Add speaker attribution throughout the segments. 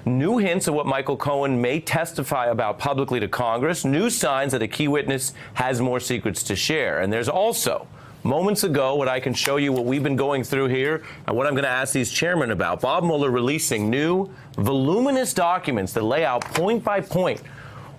Speaker 1: New hints of what Michael Cohen may testify about publicly to Congress. New signs that a key witness has more secrets to share. And there's also, moments ago, what I can show you what we've been going through here and what I'm going to ask these chairmen about. Bob Mueller releasing new, voluminous documents that lay out point by point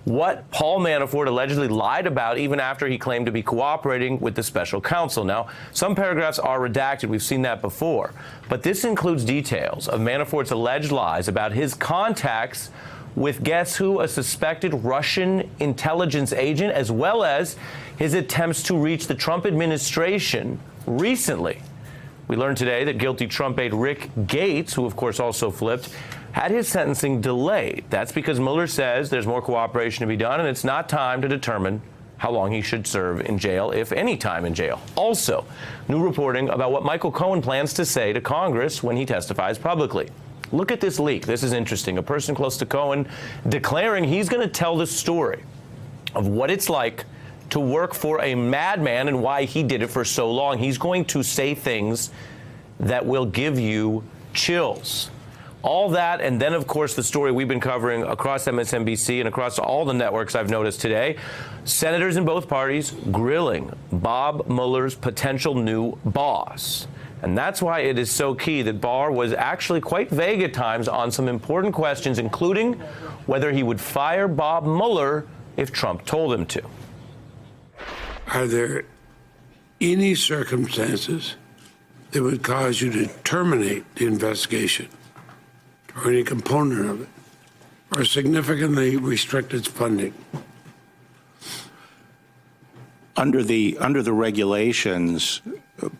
Speaker 1: what Paul Manafort allegedly lied about even after he claimed to be cooperating with the special counsel. Now, some paragraphs are redacted. We've seen that before. But this includes details of Manafort's alleged lies about his contacts with, guess who, a suspected Russian intelligence agent, as well as his attempts to reach the Trump administration recently. We learned today that guilty Trump aide Rick Gates, who of course also flipped, had his sentencing delayed. That's because Mueller says there's more cooperation to be done, and it's not time to determine how long he should serve in jail, if any time in jail. Also, new reporting about what Michael Cohen plans to say to Congress when he testifies publicly. Look at this leak. This is interesting. A person close to Cohen declaring he's going to tell the story of what it's like to work for a madman and why he did it for so long. He's going to say things that will give you chills. All that, and then, of course, the story we've been covering across MSNBC and across all the networks I've noticed today. Senators in both parties grilling Bob Mueller's potential new boss. And that's why it is so key that Barr was actually quite vague at times on some important questions, including whether he would fire Bob Mueller if Trump told him to.
Speaker 2: Are there any circumstances that would cause you to terminate the investigation or any component of it, or significantly restrict its funding?
Speaker 3: Under the regulations,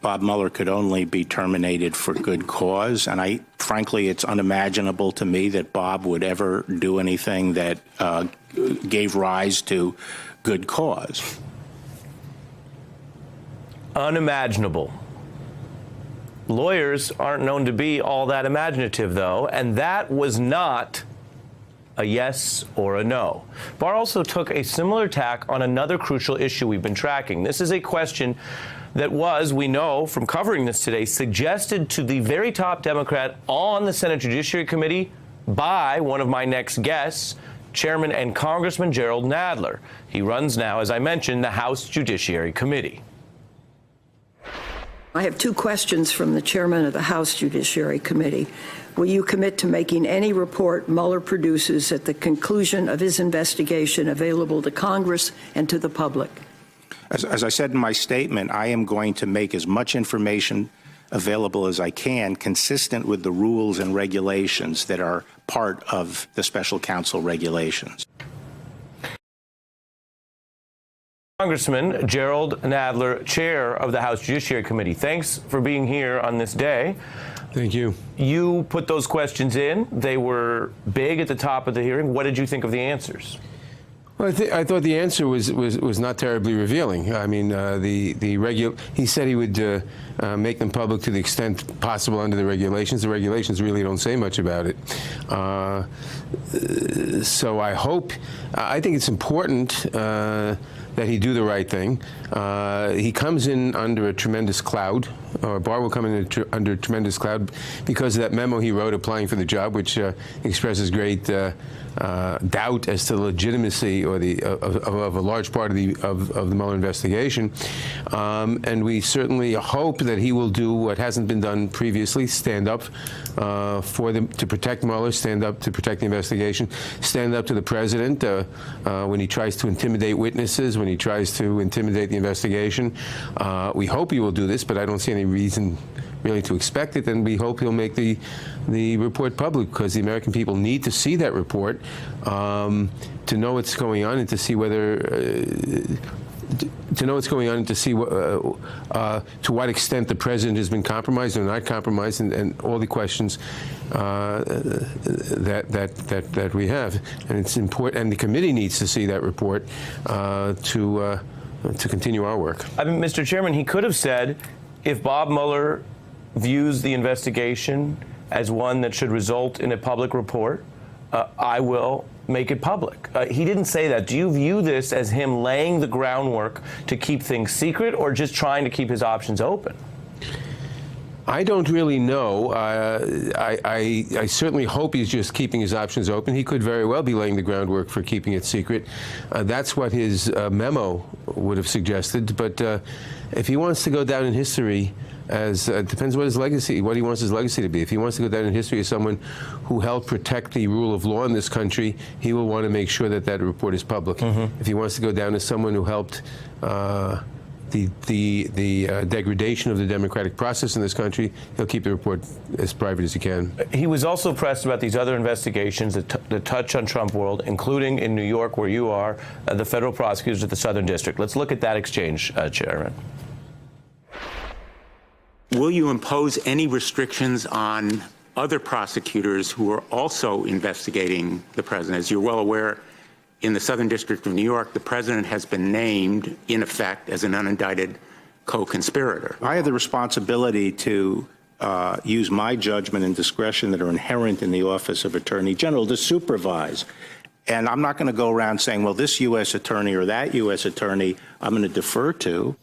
Speaker 3: Bob Mueller could only be terminated for good cause, and frankly, it's unimaginable to me that Bob would ever do anything that gave rise to good cause.
Speaker 1: Unimaginable. Lawyers aren't known to be all that imaginative, though, and that was not a yes or a no. Barr also took a similar tack on another crucial issue we've been tracking. This is a question that was, we know from covering this today, suggested to the very top Democrat on the Senate Judiciary Committee by one of my next guests, Chairman and Congressman Jerrold Nadler. He runs now, as I mentioned, the House Judiciary Committee.
Speaker 4: I have two questions from the chairman of the House Judiciary Committee. Will you commit to making any report Mueller produces at the conclusion of his investigation available to Congress and to the public?
Speaker 3: As I said in my statement, I am going to make as much information available as I can, consistent with the rules and regulations that are part of the special counsel regulations.
Speaker 1: Congressman Jerrold Nadler, chair of the House Judiciary Committee, thanks for being here on this day.
Speaker 5: Thank you.
Speaker 1: You put those questions in. They were big at the top of the hearing. What did you think of the answers?
Speaker 5: Well, I thought the answer was not terribly revealing. I mean, he said he would make them public to the extent possible under the regulations. The regulations really don't say much about it. So I think it's important that he do the right thing. He comes in under a tremendous cloud, or Barr will come in under a tremendous cloud because of that memo he wrote applying for the job, which expresses great doubt as to the legitimacy or of a large part of the Mueller investigation. And we certainly hope that he will do what hasn't been done previously: stand up to protect Mueller, stand up to protect the investigation, stand up to the president when he tries to intimidate witnesses, when he tries to intimidate the investigation. We hope he will do this, but I don't see any reason really to expect it, and we hope he'll make the report public, because the American people need to see that report to know what's going on and to see whether to know what's going on and to see to what extent the president has been compromised or not compromised, and all the questions that we have. And it's important, and the committee needs to see that report to continue our work.
Speaker 1: I mean, Mr. Chairman, he could have said, if Bob Mueller views the investigation as one that should result in a public report, I will make it public. He didn't say that. Do you view this as him laying the groundwork to keep things secret, or just trying to keep his options open?
Speaker 5: I don't really know. I certainly hope he's just keeping his options open. He could very well be laying the groundwork for keeping it secret. That's what his memo would have suggested. But if he wants to go down in history as depends what he wants his legacy to be. If he wants to go down in history as someone who helped protect the rule of law in this country, he will want to make sure that that report is public. If he wants to go down as someone who helped the degradation of the democratic process in this country, he'll keep the report as private as he can. He
Speaker 1: was also pressed about these other investigations that touch on Trump world, including in New York, where you are, the federal prosecutors at the Southern District. Let's look at that exchange, Chairman.
Speaker 6: Will you impose any restrictions on other prosecutors who are also investigating the president? As you're well aware, in the Southern District of New York, the president has been named, in effect, as an unindicted co-conspirator.
Speaker 3: I have the responsibility to use my judgment and discretion that are inherent in the office of Attorney General to supervise. And I'm not going to go around saying, well, this U.S. attorney or that U.S. attorney I'm going to defer to.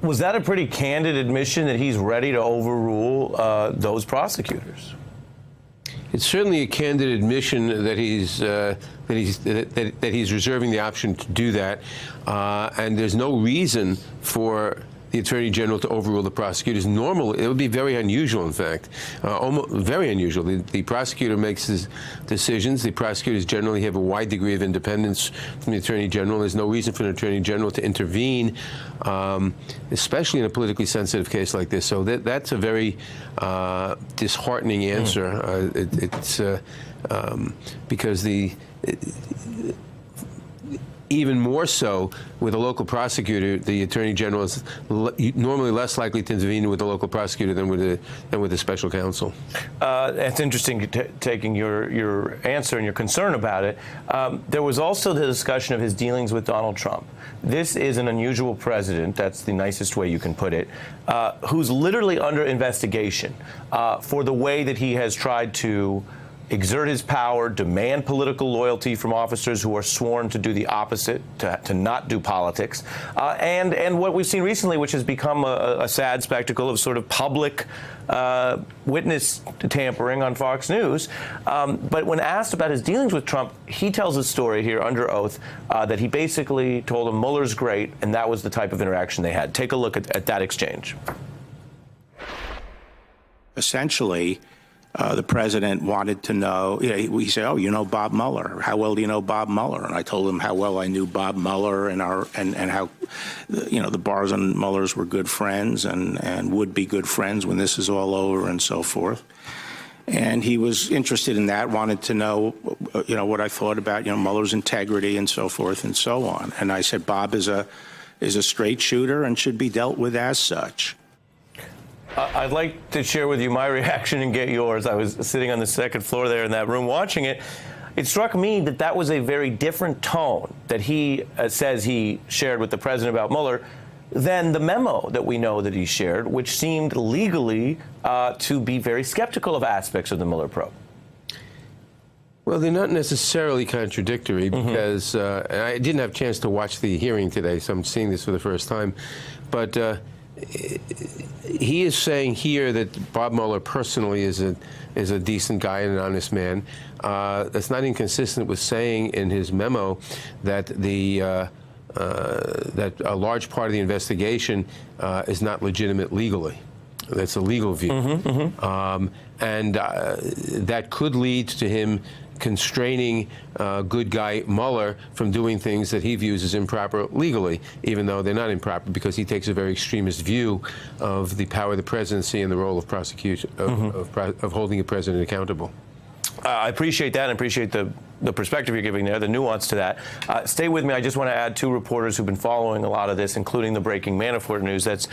Speaker 1: Was that a pretty candid admission that he's ready to overrule those prosecutors?
Speaker 5: It's certainly a candid admission that he's reserving the option to do that, and there's no reason for the Attorney General to overrule the prosecutors. Normally, it would be very unusual, in fact, almost very unusual. The prosecutor makes his decisions. The prosecutors generally have a wide degree of independence from the Attorney General. There's no reason for an Attorney General to intervene, especially in a politically sensitive case like this. So that's a very disheartening answer. It's because even more so with a local prosecutor, the Attorney General is normally less likely to intervene with a local prosecutor than with a special counsel.
Speaker 1: It's interesting taking your answer and your concern about it. There was also the discussion of his dealings with Donald Trump. This is an unusual president, that's the nicest way you can put it, who's literally under investigation for the way that he has tried to exert his power, demand political loyalty from officers who are sworn to do the opposite, to not do politics, and what we've seen recently, which has become a sad spectacle of sort of public witness tampering on Fox News. But when asked about his dealings with Trump, he tells a story here under oath that he basically told him Mueller's great, and that was the type of interaction they had. Take a look at that exchange.
Speaker 3: Essentially, the president wanted to know, he said, oh, you know Bob Mueller. How well do you know Bob Mueller? And I told him how well I knew Bob Mueller and how, the Barrs and Muellers were good friends and would be good friends when this is all over and so forth. And he was interested in that, wanted to know, what I thought about, Mueller's integrity and so forth and so on. And I said, Bob is a straight shooter and should be dealt with as such.
Speaker 1: I'd like to share with you my reaction and get yours. I was sitting on the second floor there in that room watching it. It struck me that that was a very different tone that he says he shared with the president about Mueller than the memo that we know that he shared, which seemed legally to be very skeptical of aspects of the Mueller probe.
Speaker 5: Well, they're not necessarily contradictory because I didn't have a chance to watch the hearing today, so I'm seeing this for the first time. But he is saying here that Bob Mueller personally is a decent guy and an honest man. That's not inconsistent with saying in his memo that that a large part of the investigation is not legitimate legally. That's a legal view, and that could lead to him constraining good guy Mueller from doing things that he views as improper legally, even though they're not improper, because he takes a very extremist view of the power of the presidency and the role of prosecution, of holding a president accountable.
Speaker 1: I appreciate that and appreciate the perspective you're giving there, the nuance to that. Stay with me. I just want to add two reporters who've been following a lot of this, including the breaking Manafort news. That's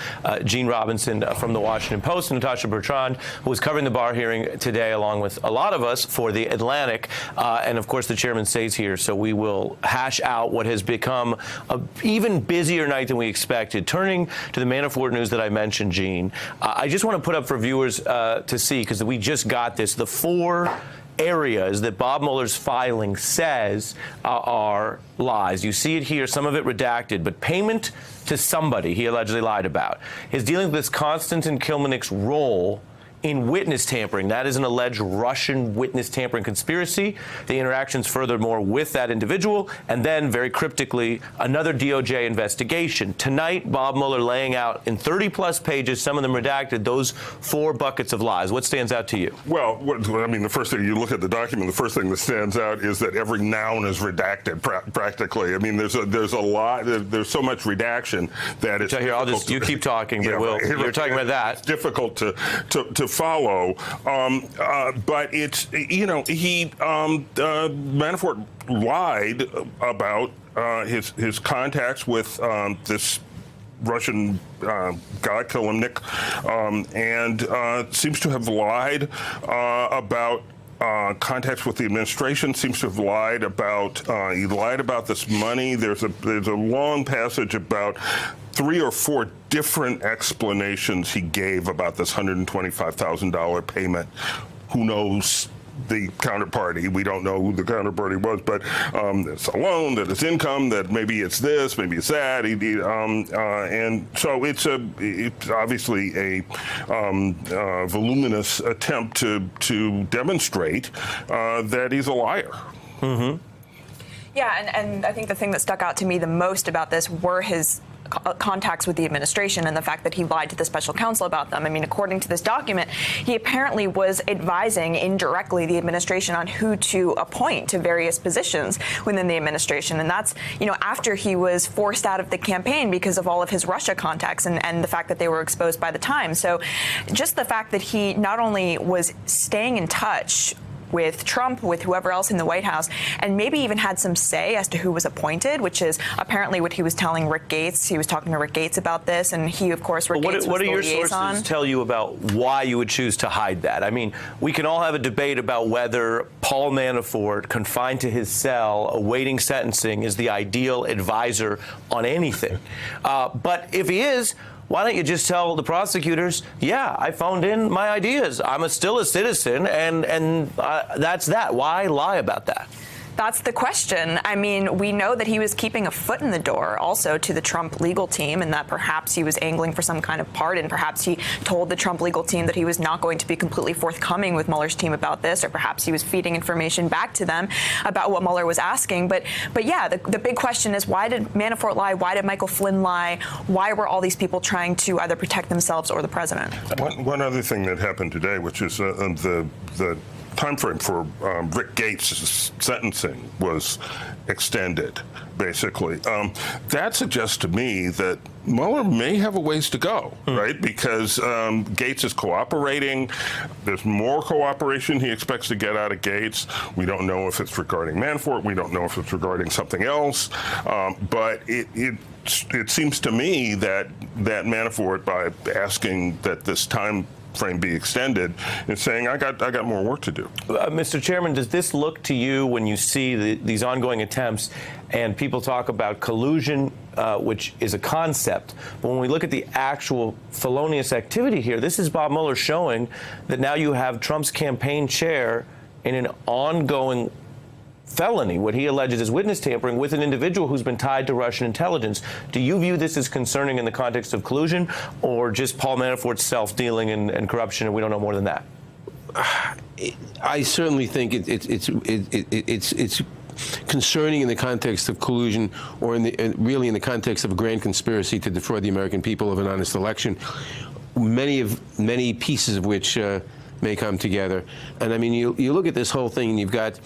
Speaker 1: Gene Robinson from the Washington Post and Natasha Bertrand, who was covering the Barr hearing today, along with a lot of us for The Atlantic. And, of course, the chairman stays here, so we will hash out what has become an even busier night than we expected. Turning to the Manafort news that I mentioned, Gene, I just want to put up for viewers to see, because we just got this, the 4 areas that Bob Mueller's filing says are lies. You see it here, some of it redacted, but payment to somebody he allegedly lied about. His dealing with this Konstantin Kilimnik's role in witness tampering. That is an alleged Russian witness tampering conspiracy. The interactions furthermore with that individual, and then very cryptically, another DOJ investigation. Tonight, Bob Mueller laying out in 30-plus pages, some of them redacted, those 4 buckets of lies. What stands out to you?
Speaker 7: Well, I mean, the first thing, you look at the document, the first thing that stands out is that every noun is redacted practically. I mean, there's a lot, there's so much redaction that it's
Speaker 1: here, you keep talking, but you're talking about that.
Speaker 7: It's difficult to follow, but it's, Manafort lied about his contacts with this Russian guy, Kilimnik, and seems to have lied about contacts with the administration, seems to have lied about, he lied about this money. There's a long passage about 3 or 4 different explanations he gave about this $125,000 payment. Who knows the counterparty? We don't know who the counterparty was, but it's a loan, that it's income, that maybe it's this, maybe it's that. And so it's obviously a voluminous attempt to demonstrate that he's a liar.
Speaker 8: Mm-hmm. Yeah, and I think the thing that stuck out to me the most about this were his contacts with the administration and the fact that he lied to the special counsel about them. I mean, according to this document, he apparently was advising indirectly the administration on who to appoint to various positions within the administration. And that's, after he was forced out of the campaign because of all of his Russia contacts and the fact that they were exposed by the Times. So just the fact that he not only was staying in touch with Trump, with whoever else in the White House, and maybe even had some say as to who was appointed, which is apparently what he was telling Rick Gates. He was talking to Rick Gates about this, and he, of course, Rick Gates was the liaison.
Speaker 1: What do your sources tell you about why you would choose to hide that? I mean, we can all have a debate about whether Paul Manafort, confined to his cell, awaiting sentencing, is the ideal advisor on anything. But if he is, why don't you just tell the prosecutors, yeah, I phoned in my ideas. I'm still a citizen, and that's that. Why lie about that?
Speaker 8: That's the question. I mean, we know that he was keeping a foot in the door also to the Trump legal team, and that perhaps he was angling for some kind of pardon. Perhaps he told the Trump legal team that he was not going to be completely forthcoming with Mueller's team about this, or perhaps he was feeding information back to them about what Mueller was asking. But yeah, the big question is, why did Manafort lie? Why did Michael Flynn lie? Why were all these people trying to either protect themselves or the president?
Speaker 7: One other thing that happened today, which is the time frame for Rick Gates' sentencing was extended, basically. That suggests to me that Mueller may have a ways to go, right? Because Gates is cooperating. There's more cooperation he expects to get out of Gates. We don't know if it's regarding Manafort. We don't know if it's regarding something else. But it seems to me that Manafort, by asking that this time frame be extended, is saying, I got more work to do.
Speaker 1: Mr. Chairman, does this look to you, when you see these ongoing attempts and people talk about collusion, which is a concept, but when we look at the actual felonious activity here, this is Bob Mueller showing that now you have Trump's campaign chair in an ongoing felony, what he alleges is witness tampering, with an individual who's been tied to Russian intelligence. Do you view this as concerning in the context of collusion, or just Paul Manafort's self-dealing and corruption, and we don't know more than that?
Speaker 5: I certainly think it's concerning in the context of collusion, or really in the context of a grand conspiracy to defraud the American people of an honest election, many pieces of which may come together. And I mean, you look at this whole thing, and you've got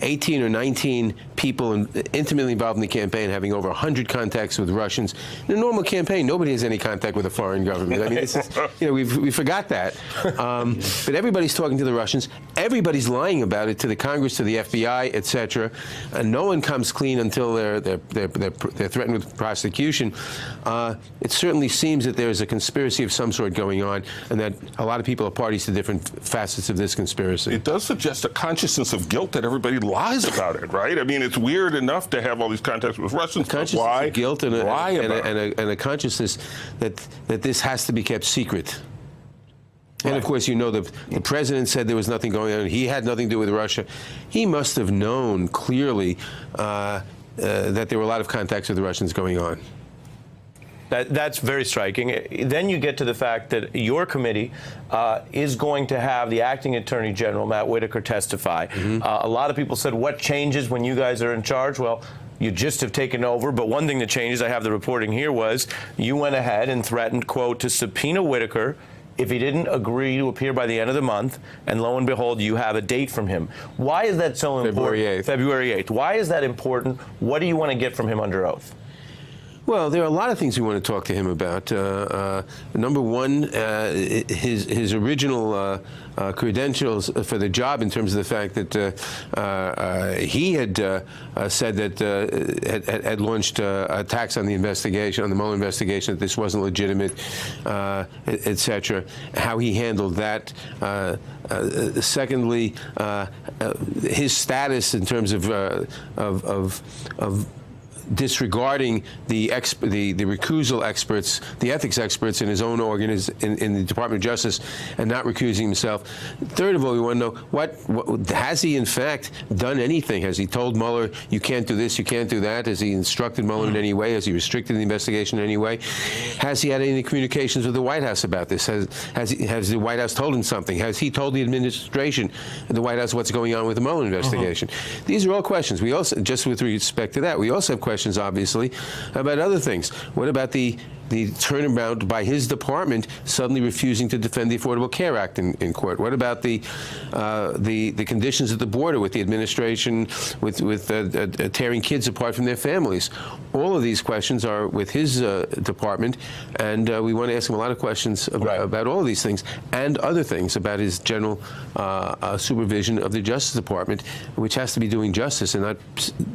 Speaker 5: 18 or 19 people intimately involved in the campaign, having over 100 contacts with Russians. In a normal campaign, nobody has any contact with a foreign government. I mean, this is, we forgot that. But everybody's talking to the Russians. Everybody's lying about it to the Congress, to the FBI, et cetera. And no one comes clean until they're threatened with prosecution. It certainly seems that there's a conspiracy of some sort going on, and that a lot of people are parties to different facets of this conspiracy.
Speaker 7: It does suggest a consciousness of guilt that everybody lies about it, right? I mean, it's weird enough to have all these contacts with Russians.
Speaker 5: Consciousness of guilt and a consciousness that this has to be kept secret. And of course, you know, the president said there was nothing going on. He had nothing to do with Russia. He must have known clearly that there were a lot of contacts with the Russians going on.
Speaker 1: That's very striking. Then you get to the fact that your committee is going to have the acting attorney general, Matt Whitaker, testify. A lot of people said, what changes when you guys are in charge? Well, you just have taken over. But one thing that changes, I have the reporting here, was you went ahead and threatened, quote, to subpoena Whitaker if he didn't agree to appear by the end of the month, and lo and behold, you have a date from him. Why is that so important?
Speaker 5: February 8th.
Speaker 1: February 8th. Why is that important? What do you want to get from him under oath?
Speaker 5: Well, there are a lot of things we want to talk to him about. Number one, his original credentials for the job, in terms of the fact that he had said that had launched attacks on the investigation, on the Mueller investigation, that this wasn't legitimate, et cetera. How he handled that. Secondly, his status in terms of disregarding the recusal experts, the ethics experts in his own in the Department of Justice, and not recusing himself. Third of all, we want to know what has he in fact done anything? Has he told Mueller, you can't do this, you can't do that? Has he instructed Mueller in any way? Has he restricted the investigation in any way? Has he had any communications with the White House about this? Has the White House told him something? Has he told the administration, the White House, what's going on with the Mueller investigation? These are all questions. We also, just with respect to that, we also have questions, obviously, about other things. What about the turnaround by his department suddenly refusing to defend the Affordable Care Act in court? What about the conditions at the border with the administration, with tearing kids apart from their families? All of these questions are with his department, and we want to ask him a lot of questions about all of these things and other things about his general supervision of the Justice Department, which has to be doing justice and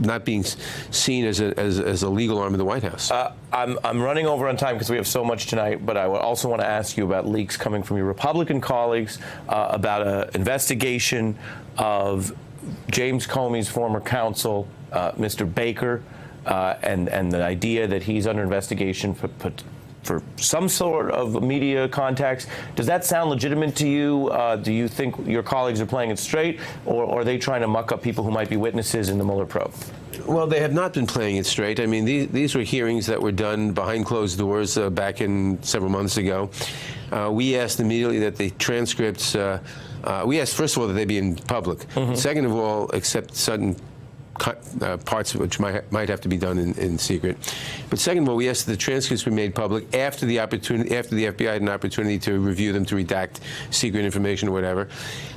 Speaker 5: not being seen as a legal arm of the White House.
Speaker 1: I'm running over on time because we have so much tonight, but I would also want to ask you about leaks coming from your Republican colleagues about an investigation of James Comey's former counsel, Mr. Baker, and the idea that he's under investigation for some sort of media contacts. Does that sound legitimate to you? Do you think your colleagues are playing it straight, or are they trying to muck up people who might be witnesses in the Mueller probe?
Speaker 5: Well, they have not been playing it straight. I mean, these were hearings that were done behind closed doors back in several months ago. We asked immediately that the transcripts, we asked, first of all, that they be in public. Second of all, except certain parts which might have to be done in secret. But second of all, we asked that the transcripts be made public after the FBI had an opportunity to review them, to redact secret information or whatever.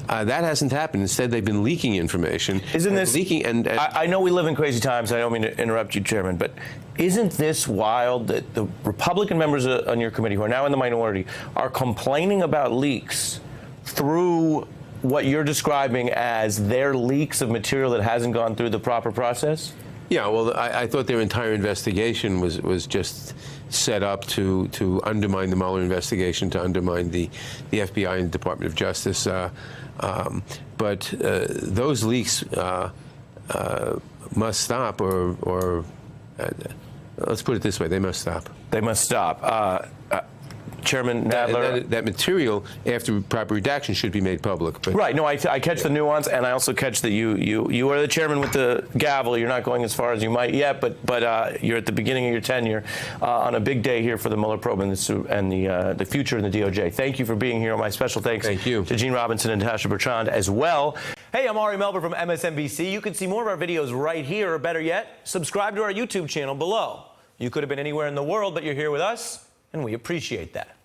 Speaker 5: That hasn't happened. Instead, they've been leaking information.
Speaker 1: Isn't this
Speaker 5: leaking? And
Speaker 1: I know we live in crazy times. I don't mean to interrupt you, Chairman, but isn't this wild that the Republican members on your committee, who are now in the minority, are complaining about leaks through what you're describing as their leaks of material that hasn't gone through the proper process?
Speaker 5: Yeah, well, I thought their entire investigation was just set up to undermine the Mueller investigation, to undermine the FBI and the Department of Justice. But those leaks must stop, or let's put it this way, they must stop.
Speaker 1: They must stop. Chairman Nadler.
Speaker 5: That material, after proper redaction, should be made public. But
Speaker 1: right. No, I catch the nuance, and I also catch that you are the chairman with the gavel. You're not going as far as you might yet, but you're at the beginning of your tenure on a big day here for the Mueller probe and the future in the DOJ. Thank you for being here. My special thanks to Gene Robinson and Natasha Bertrand as well. Hey, I'm Ari Melber from MSNBC. You can see more of our videos right here, or better yet, subscribe to our YouTube channel below. You could have been anywhere in the world, but you're here with us, and we appreciate that.